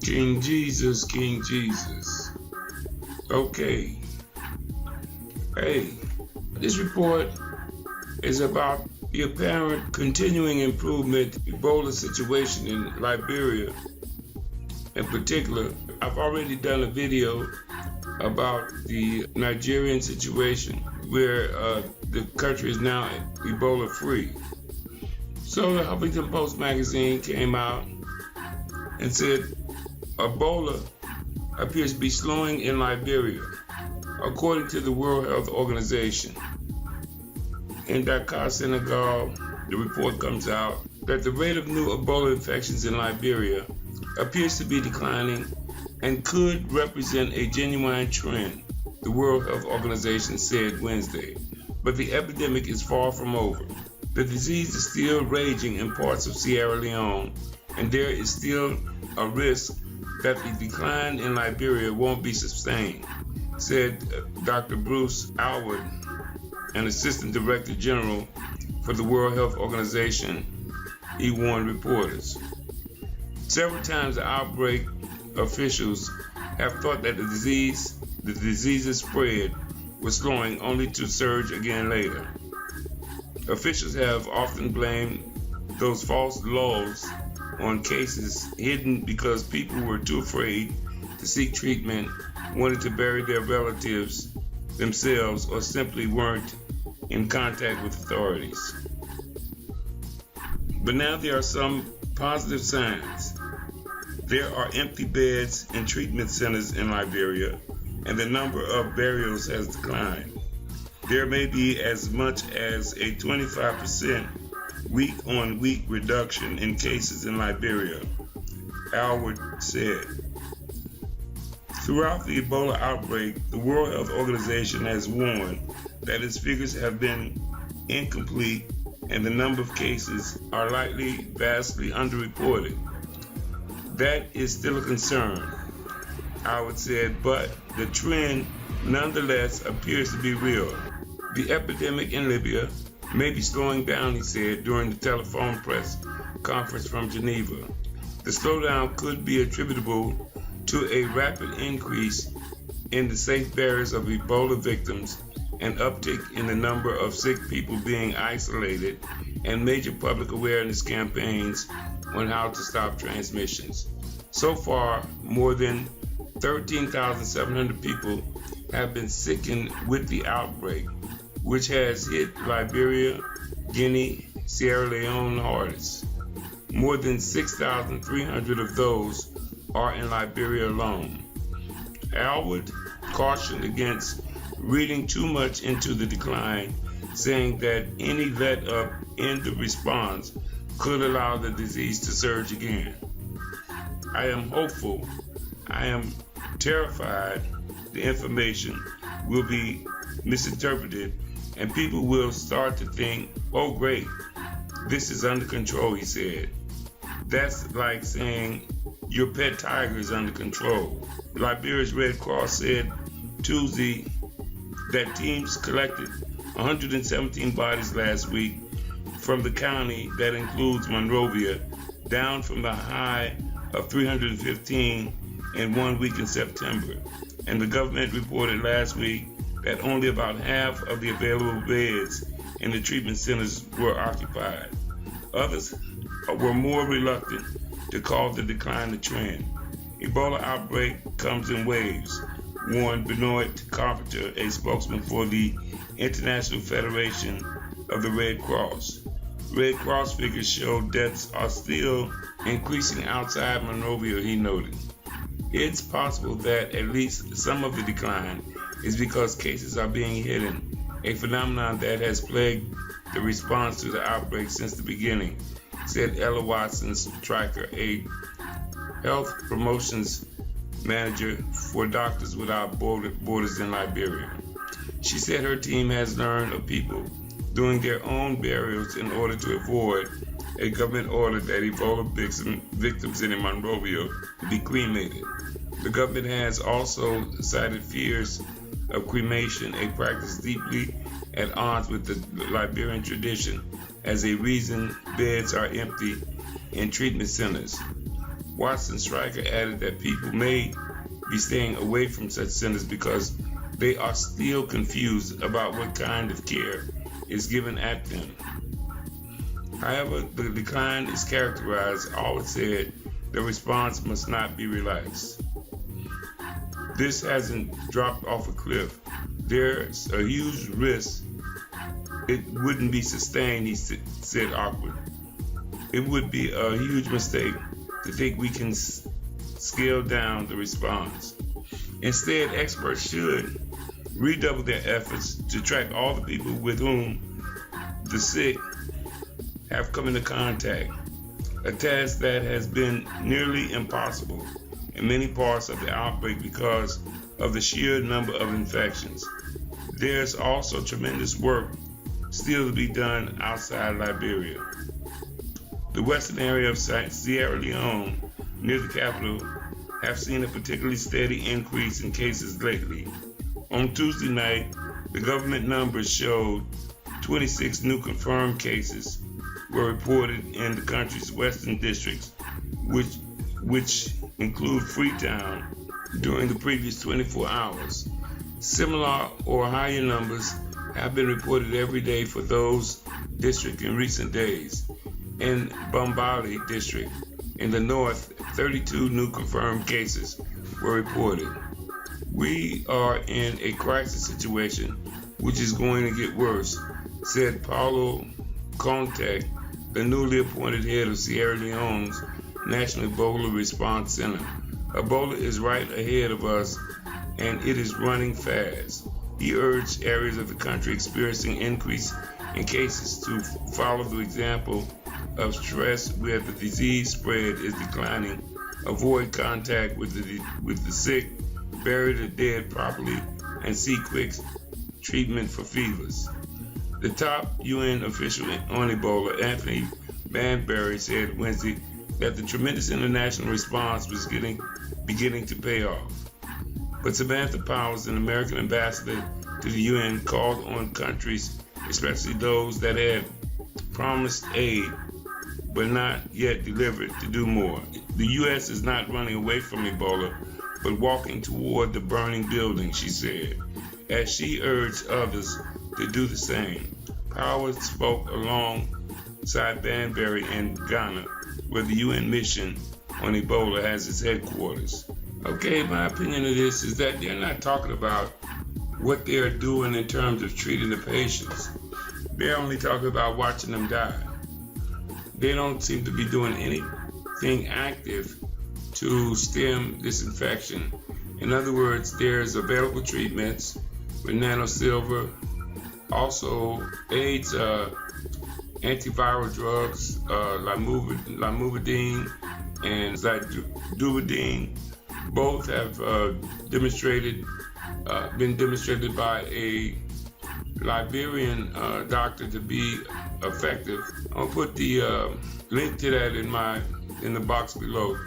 King Jesus, King Jesus. Okay. Hey, this report is about the apparent continuing improvement Ebola situation in Liberia. In particular, I've already done a video about the Nigerian situation where the country is now Ebola free. So the Huffington Post magazine came out and said Ebola appears to be slowing in Liberia, according to the World Health Organization. In Dakar, Senegal, the report comes out that the rate of new Ebola infections in Liberia appears to be declining and could represent a genuine trend, the World Health Organization said Wednesday. But the epidemic is far from over. The disease is still raging in parts of Sierra Leone, and there is still a risk that the decline in Liberia won't be sustained, said Dr. Bruce Alwood, an Assistant Director General for the World Health Organization. He warned reporters. Several times the outbreak officials have thought that the disease's spread was slowing, only to surge again later. Officials have often blamed those false lulls on cases hidden because people were too afraid to seek treatment, wanted to bury their relatives themselves, or simply weren't in contact with authorities. But now there are some positive signs. There are empty beds in treatment centers in Liberia, and the number of burials has declined. There may be as much as a 25% week-on-week reduction in cases in Liberia, Alwood said. Throughout the Ebola outbreak, the World Health Organization has warned that its figures have been incomplete and the number of cases are likely vastly underreported. That is still a concern, Alwood said, but the trend nonetheless appears to be real. The epidemic in Libya may be slowing down, he said during the telephone press conference from Geneva. The slowdown could be attributable to a rapid increase in the safe burials of Ebola victims, an uptick in the number of sick people being isolated, and major public awareness campaigns on how to stop transmissions. So far, more than 13,700 people have been sickened with the outbreak, which has hit Liberia, Guinea, Sierra Leone hardest. More than 6,300 of those are in Liberia alone. Alwood cautioned against reading too much into the decline, saying that any let-up in the response could allow the disease to surge again. I am hopeful. I am terrified the information will be misinterpreted and people will start to think, oh great, this is under control, he said. That's like saying your pet tiger is under control. Liberia's Red Cross said Tuesday that teams collected 117 bodies last week from the county that includes Monrovia, down from the high of 315 in 1 week in September. And the government reported last week that only about half of the available beds in the treatment centers were occupied. Others were more reluctant to call the decline a trend. Ebola outbreak comes in waves, warned Benoit Carpenter, a spokesman for the International Federation of the Red Cross. Red Cross figures show deaths are still increasing outside Monrovia, he noted. It's possible that at least some of the decline is because cases are being hidden, a phenomenon that has plagued the response to the outbreak since the beginning, said Ella Watson-Stryker, a health promotions manager for Doctors Without Borders in Liberia. She said her team has learned of people doing their own burials in order to avoid a government order that Ebola victims in Monrovia be cremated. The government has also cited fears of cremation, a practice deeply at odds with the Liberian tradition, as a reason beds are empty in treatment centers. Watson Stryker added that people may be staying away from such centers because they are still confused about what kind of care is given at them. However, the decline is characterized, Allard said, the response must not be relaxed. This hasn't dropped off a cliff. There's a huge risk it wouldn't be sustained, he said awkward. It would be a huge mistake to think we can scale down the response. Instead, experts should redouble their efforts to track all the people with whom the sick have come into contact, a task that has been nearly impossible in many parts of the outbreak because of the sheer number of infections. There's also tremendous work still to be done outside Liberia. The western area of Sierra Leone, near the capital, have seen a particularly steady increase in cases lately. On Tuesday night, the government numbers showed 26 new confirmed cases were reported in the country's western districts, which include Freetown, during the previous 24 hours. Similar or higher numbers have been reported every day for those districts in recent days. In Bombali district in the north, 32 new confirmed cases were reported. We are in a crisis situation which is going to get worse, said Paulo Conte, the newly appointed head of Sierra Leone's National Ebola Response Center. Ebola is right ahead of us, and it is running fast. He urged areas of the country experiencing increase in cases to follow the example of stress where the disease spread is declining, avoid contact with the sick, bury the dead properly, and seek quick treatment for fevers. The top UN official on Ebola, Anthony Banbury, said Wednesday that the tremendous international response was beginning to pay off. But Samantha Powers, an American ambassador to the UN, called on countries, especially those that had promised aid but not yet delivered, to do more. The U.S. is not running away from Ebola, but walking toward the burning building, she said, as she urged others to do the same. Powers spoke alongside Banbury in Ghana, where the UN mission on Ebola has its headquarters. Okay, my opinion of this is that they're not talking about what they're doing in terms of treating the patients. They're only talking about watching them die. They don't seem to be doing anything active to stem this infection. In other words, there's available treatments with Nano silver, also AIDS antiviral drugs, Lamuvidine and Lamuvidine. Both have been demonstrated by a Liberian doctor to be effective. I'll put the link to that in the box below.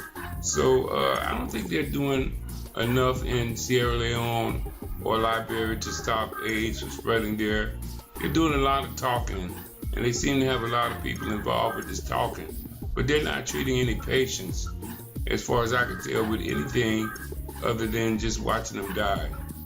So I don't think they're doing enough in Sierra Leone or Liberia to stop AIDS from spreading there. They're doing a lot of talking, and they seem to have a lot of people involved with this talking, but they're not treating any patients, as far as I can tell, with anything other than just watching them die.